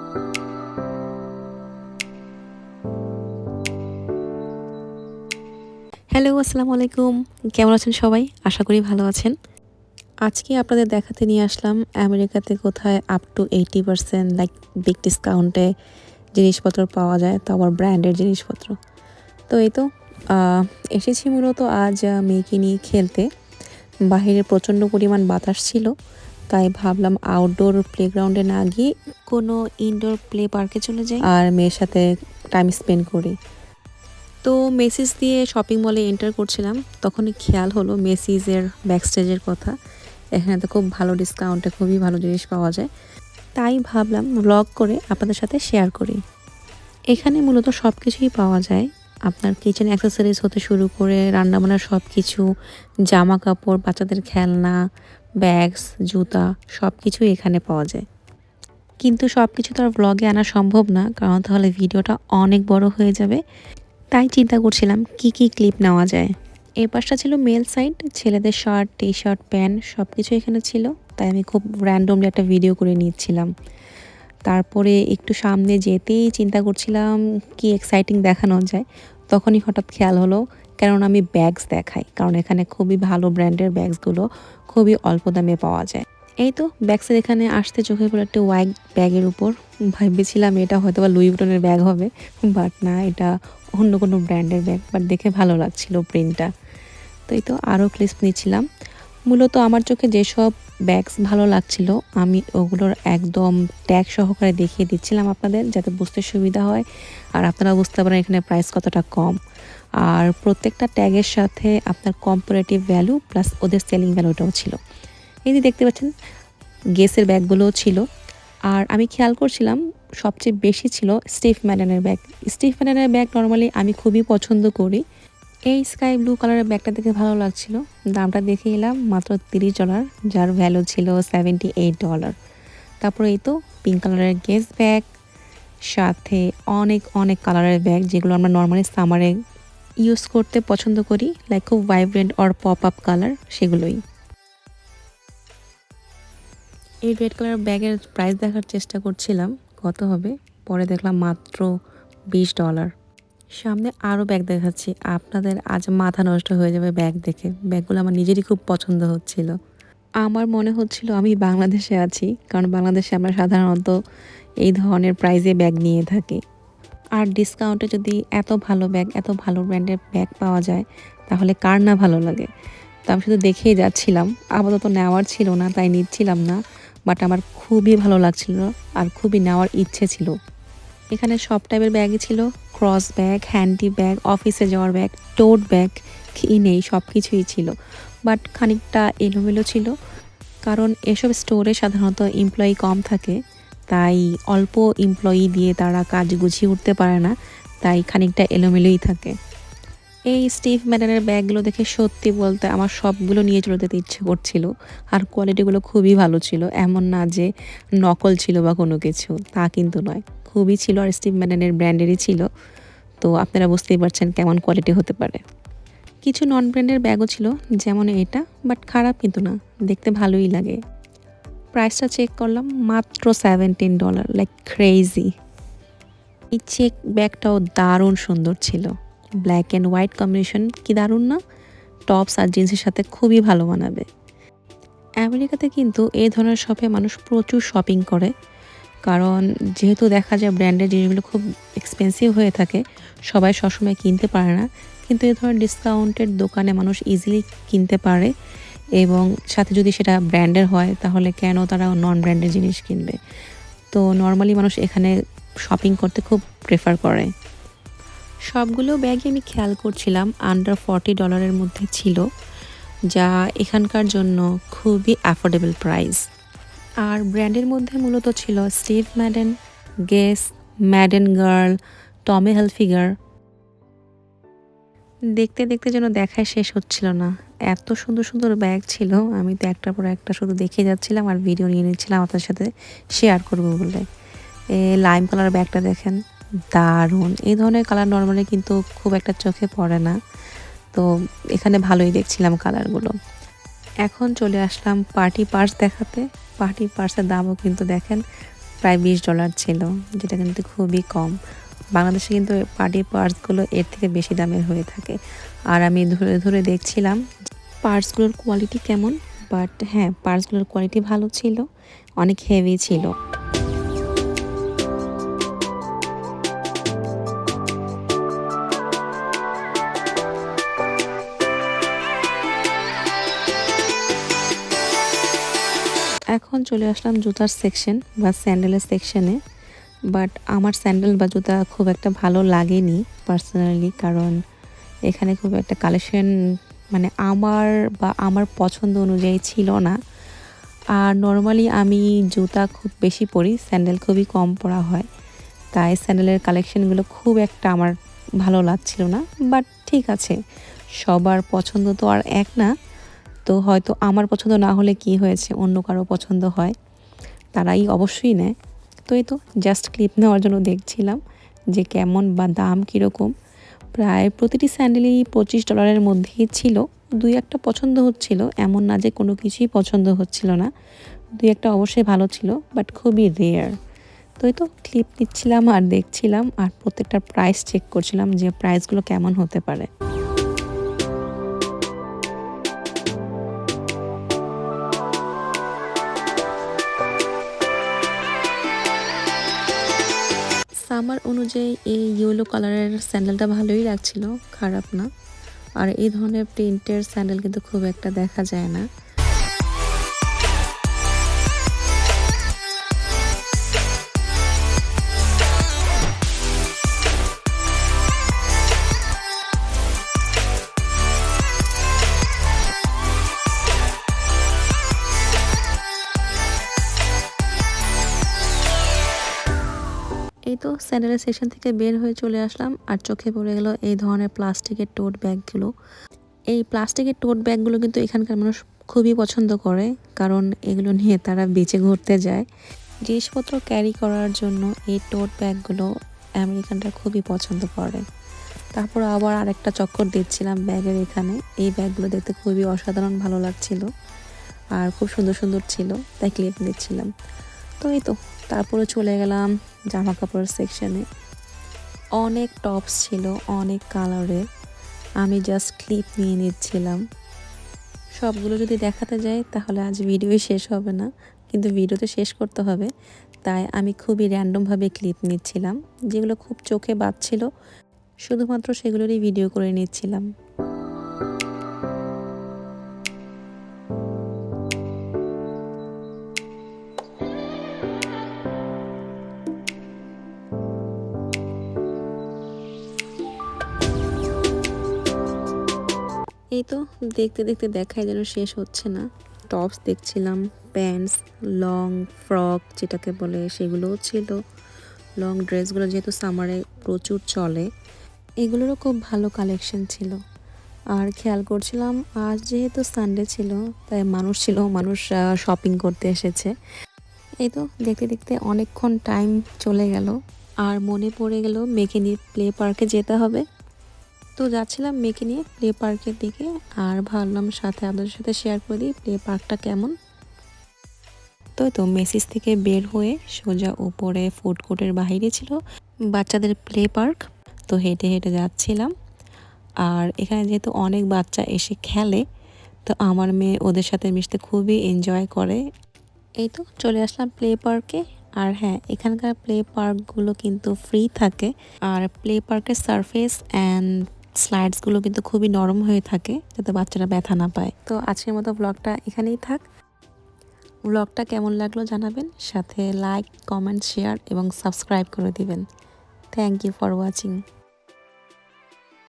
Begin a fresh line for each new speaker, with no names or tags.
Hello, আসসালামু আলাইকুম। কেমন আছেন সবাই? আশা করি ভালো আছেন। আজকে আপনাদের দেখাতে নিয়ে আসলাম আমেরিকাতে কোথায় আপ টু 80% লাইক বিগ ডিসকাউন্টে জিনিসপত্র পাওয়া যায়, তো আবার ব্র্যান্ডের জিনিসপত্র। তো এই তো আ এসেছি মূলত আজ মেয়েকে নিয়ে খেলতে। বাহিরে প্রচণ্ড পরিমাণ বাতাস ছিল। তাই ভাবলাম আউটডোর প্লেগ্রাউন্ডে না গিয়ে কোনো ইনডোর প্লে পার্কে চলে যাই আর মেয়ের সাথে টাইম স্পেন্ড করি। তো মেসিস দিয়ে শপিং মলে এন্টার করছিলাম, তখনই খেয়াল হলো মেসিজের ব্যাকস্টেজের কথা। এখানে তো খুব ভালো ডিসকাউন্টে খুবই ভালো জিনিস পাওয়া যায়। তাই ভাবলাম ব্লগ করে আপনাদের সাথে শেয়ার করি। এখানে মূলত সব কিছুই পাওয়া যায়। আপনার কিচেন অ্যাক্সেসরিজ হতে শুরু করে রান্নাবান্নার সব কিছু, জামা কাপড়, বাচ্চাদের খেলনা, ব্যাগস, জুতা সব কিছুই এখানে পাওয়া যায়। কিন্তু সব কিছু তো আর ব্লগে আনা সম্ভব না, কারণ তাহলে ভিডিওটা অনেক বড় হয়ে যাবে। তাই চিন্তা করছিলাম কি কি ক্লিপ নেওয়া যায়। এই পাশটা ছিল মেল সাইড, ছেলেদের শার্ট, টি শার্ট, প্যান্ট সব কিছু এখানে ছিল। তাই আমি খুব র্যান্ডমলি একটা ভিডিও করে নিচ্ছিলাম। তারপরে একটু সামনে যেতেই চিন্তা করছিলাম কি এক্সাইটিং দেখানো যায়। তখনই হঠাৎ খেয়াল হলো, কারণ আমি ব্যাগস দেখাই, কারণ এখানে খুবই ভালো ব্র্যান্ডের ব্যাগসগুলো খুবই অল্প দামে পাওয়া যায়। এই তো ব্যাগসের এখানে আসতে চোখে পড়ে একটা হোয়াইট ব্যাগের উপর। ভেবেছিলাম এটা হয়তো বা লুই ভিটনের ব্যাগ হবে, বাট না, এটা অন্য কোনো ব্র্যান্ডের ব্যাগ, বাট দেখে ভালো লাগছিল প্রিন্টটা। তো এই তো আরও ক্লিপস নিচ্ছিলাম। মূলত আমার চোখে যেসব ব্যাগস ভালো লাগছিল আমি ওগুলোর একদম ট্যাগ সহকারে দেখিয়ে দিচ্ছিলাম আপনাদের, যাতে বুঝতে সুবিধা হয় আর আপনারা বুঝতে পারেন এখানে প্রাইস কতটা কম। আর প্রত্যেকটা ট্যাগের সাথে আপনার কম্পারেটিভ ভ্যালু প্লাস ওদের সেলিং ভ্যালুটাও ছিল। এই যে দেখতে পাচ্ছেন গেসের ব্যাগগুলোও ছিল। আর আমি খেয়াল করছিলাম সবচেয়ে বেশি ছিল স্টিভ ম্যাডেনের ব্যাগ। স্টিভ ম্যাডেনের ব্যাগ নর্মালি আমি খুবই পছন্দ করি। এই স্কাই ব্লু কালারের ব্যাগটা দেখে ভালো লাগছিল। দামটা দেখে এলাম মাত্র $30, যার ভ্যালু ছিল $78। তারপরে এই তো পিঙ্ক কালারের গেস ব্যাগ, সাথে অনেক অনেক কালারের ব্যাগ যেগুলো আমরা নর্মালি সামারে ইউজ করতে পছন্দ করি, লাইক খুব vibrant or pop up colour, সেগুলোই। এই রেড কালার ব্যাগের প্রাইস দেখার চেষ্টা করছিলাম কত হবে, পরে দেখলাম মাত্র $20। সামনে আরও ব্যাগ দেখাচ্ছি, আপনাদের আজ মাথা নষ্ট হয়ে যাবে ব্যাগ দেখে। ব্যাগগুলো আমার নিজেরই খুব পছন্দ হচ্ছিল। আমার মনে হচ্ছিল আমি বাংলাদেশে আছি, কারণ বাংলাদেশে আমরা সাধারণত এই ধরনের প্রাইজে ব্যাগ নিয়ে থাকি। আর ডিসকাউন্টে যদি এত ভালো ব্যাগ, এত ভালো ব্র্যান্ডের ব্যাগ পাওয়া যায়, তাহলে কার না ভালো লাগে। তো আমি শুধু দেখেই যাচ্ছিলাম, আপাতত নেওয়ার ছিল না তাই নিচ্ছিলাম না, বাট আমার খুবই ভালো লাগছিল আর খুবই নেওয়ার ইচ্ছে ছিল। এখানে সব টাইপের ব্যাগই ছিল, ক্রস ব্যাগ, হ্যান্ডি ব্যাগ, অফিসে যাওয়ার ব্যাগ, টোট ব্যাগ, কি নেই সব কিছুই ছিল। বাট খানিকটা এলোমেলো ছিল, কারণ এসব স্টোরে সাধারণত এমপ্লয়ি কম থাকে, তাই অল্প এমপ্লয়ি দিয়ে তারা কাজ গুছিয়ে উঠতে পারে না, তাই খানিকটা এলোমেলোই থাকে। এই স্টিভ ম্যাডেনের ব্যাগগুলো দেখে সত্যি বলতে আমার সবগুলো নিয়ে চলে যেতে ইচ্ছে করছিল। আর কোয়ালিটিগুলো খুবই ভালো ছিল, এমন না যে নকল ছিল বা কোনো কিছু, তা কিন্তু নয়, খুবই ছিল আর স্টিভ ম্যাডেনের ব্র্যান্ডেরই ছিল। তো আপনারা বুঝতেই পারছেন কেমন কোয়ালিটি হতে পারে। কিছু নন ব্র্যান্ডের ব্যাগও ছিল, যেমন এটা, বাট খারাপ কিন্তু না, দেখতে ভালোই লাগে। প্রাইসটা চেক করলাম, মাত্র $17, লাইক ক্রেজি। এই চেক ব্যাগটাও দারুণ সুন্দর ছিল, ব্ল্যাক অ্যান্ড হোয়াইট কম্বিনেশন, কি দারুণ না? টপস আর জিন্সের সাথে খুবই ভালো মানাবে। আমেরিকাতে কিন্তু এই ধরনের শপে মানুষ প্রচুর শপিং করে, কারণ যেহেতু দেখা যায় ব্র্যান্ডের জিনিসগুলো খুব এক্সপেন্সিভ হয়ে থাকে, সবাই সবসময় কিনতে পারে না। কিন্তু এই ধরনের ডিসকাউন্টের দোকানে মানুষ ইজিলি কিনতে পারে, এবং সাথে যদি সেটা ব্র্যান্ডের হয় তাহলে কেন তারা নন ব্র্যান্ডের জিনিস কিনবে। তো নর্মালি মানুষ এখানে শপিং করতে খুব প্রেফার করে। সবগুলো ব্যাগই আমি খেয়াল করছিলাম আন্ডার $40 মধ্যে ছিল, যা এখানকার জন্য খুবই অ্যাফোর্ডেবল প্রাইস। আর ব্র্যান্ডের মধ্যে মূলত ছিল Steve maiden, guess, maiden girl, টমি হিলফিগার। দেখতে দেখতে যেন দেখায় শেষ হচ্ছিল না, এত সুন্দর সুন্দর ব্যাগ ছিল। আমি তো একটার পর একটা শুধু দেখে যাচ্ছিলাম আর ভিডিও নিয়ে নিচ্ছিলাম আপনার সাথে শেয়ার করবো বলে। লাইম কালার ব্যাগটা দেখেন, দারুণ। এই ধরনের কালার নর্মালি কিন্তু খুব একটা চোখে পড়ে না, তো এখানে ভালোই দেখছিলাম কালারগুলো। এখন চলে আসলাম পার্টি পার্স দেখাতে। পার্টি পার্সের দামও কিন্তু দেখেন প্রায় $20 ছিল, যেটা কিন্তু খুবই কম। বাংলাদেশে কিন্তু পার্টি পার্সগুলো এর থেকে বেশি দামের হয়ে থাকে। আর আমি ধরে ধরে দেখছিলাম পার্সগুলোর কোয়ালিটি কেমন, বাট হ্যাঁ, পার্সগুলোর কোয়ালিটি ভালো ছিল, অনেক হেভি ছিল। এখন চলে আসলাম জুতার সেকশন বা স্যান্ডেলের সেকশনে। বাট আমার স্যান্ডেল বা জুতা খুব একটা ভালো লাগেনি পার্সোনালি, কারণ এখানে খুব একটা কালেকশন মানে আমার পছন্দ অনুযায়ী ছিল না। আর নর্মালি আমি জুতা খুব বেশি পরি, স্যান্ডেল খুবই কম পরা হয়, তাই স্যান্ডেলের কালেকশনগুলো খুব একটা আমার ভালো লাগছিল না। বাট ঠিক আছে, সবার পছন্দ তো আর এক না, তো হয়তো আমার পছন্দ না হলে কি হয়েছে, অন্য কারো পছন্দ হয়, তারাই অবশ্যই নেয়। তো এই তো জাস্ট ক্লিপ নেওয়ার জন্য দেখছিলাম যে কেমন বা দাম কীরকম। প্রায় প্রতিটি স্যান্ডেলই $25 মধ্যেই ছিল। দুই একটা পছন্দ হচ্ছিল, এমন না যে কোনো কিছুই পছন্দ হচ্ছিল না, দুই একটা অবশ্যই ভালো ছিল, বাট খুবই রেয়ার। তো এই তো ক্লিপ নিচ্ছিলাম আর দেখছিলাম, আর প্রত্যেকটা প্রাইস চেক করছিলাম যে প্রাইসগুলো কেমন হতে পারে। সামার অনুযায়ী এই ইয়েলো কালারের স্যান্ডেলটা ভালোই লাগছিল, খারাপ না। আর এই ধরনের প্রিন্টের স্যান্ডেল কিন্তু খুব একটা দেখা যায় না। এই তো স্যান্ডেলের সেকশন থেকে বের হয়ে চলে আসলাম, আর চোখে পড়ে গেল এই ধরনের প্লাস্টিকের টোট ব্যাগগুলো। এই প্লাস্টিকের টোট ব্যাগগুলো কিন্তু এখানকার মানুষ খুবই পছন্দ করে, কারণ এগুলো নিয়ে তারা বিচে ঘুরতে যায়। জিনিসপত্র ক্যারি করার জন্য এই টোট ব্যাগগুলো আমেরিকানরা খুবই পছন্দ করে। তারপর আবার আরেকটা চক্কর দিচ্ছিলাম ব্যাগের এখানে। এই ব্যাগগুলো দেখতে খুবই অসাধারণ ভালো লাগছিল, আর খুব সুন্দর সুন্দর ছিল, তাই ক্লিপ নিচ্ছিলাম। তো এই তো তারপরে চলে গেলাম জামা কাপড়ের সেকশনে। অনেক টপস ছিল, অনেক কালারের। আমি জাস্ট ক্লিপ নিয়ে নিচ্ছিলাম। সবগুলো যদি দেখাতে যাই তাহলে আজ ভিডিওই শেষ হবে না, কিন্তু ভিডিও তো শেষ করতে হবে, তাই আমি খুবই র্যান্ডমভাবে ক্লিপ নিচ্ছিলাম। যেগুলো খুব চোখে বাজছিল শুধুমাত্র সেগুলোরই ভিডিও করে নিচ্ছিলাম। এই তো দেখতে দেখতে দেখাই যেন শেষ হচ্ছে না। টপস দেখছিলাম, প্যান্টস, লং ফ্রক যেটাকে বলে সেগুলোও ছিল, লং ড্রেসগুলো যেহেতু সামারে প্রচুর চলে, এগুলোরও খুব ভালো কালেকশন ছিল। আর খেয়াল করছিলাম আজ যেহেতু সানডে ছিল, তাই মানুষ শপিং করতে এসেছে। এই তো দেখতে দেখতে অনেকক্ষণ টাইম চলে গেল, আর মনে পড়ে গেল মেয়েকে নিয়ে প্লে পার্কে যেতে হবে। তো যাচ্ছিলাম মেয়েকে নিয়ে প্লে পার্কের দিকে, আর ভাবলাম সাথে আপনাদের সাথে শেয়ার করে দিই প্লে পার্কটা কেমন। তো মেসিস থেকে বের হয়ে সোজা উপরে ফুড কোর্টের বাইরে ছিল বাচ্চাদের প্লে পার্ক। তো হেঁটে হেঁটে যাচ্ছিলাম, আর এখানে যেহেতু অনেক বাচ্চা এসে খেলে, তো আমার মেয়ে ওদের সাথে মিশতে খুবই এনজয় করে। এই তো চলে আসলাম প্লে পার্কে। আর হ্যাঁ, এখানকার প্লে পার্কগুলো কিন্তু ফ্রি থাকে, আর প্লে পার্কের সারফেস অ্যান্ড স্লাইডসগুলো কিন্তু খুবই নরম হয়ে থাকে, যাতে বাচ্চারা ব্যথা না পায়। তো আজকের মতো ব্লগটা এখানেই থাক। ব্লগটা কেমন লাগলো জানাবেন, সাথে লাইক, কমেন্ট, শেয়ার এবং সাবস্ক্রাইব করে দিবেন। Thank you for watching.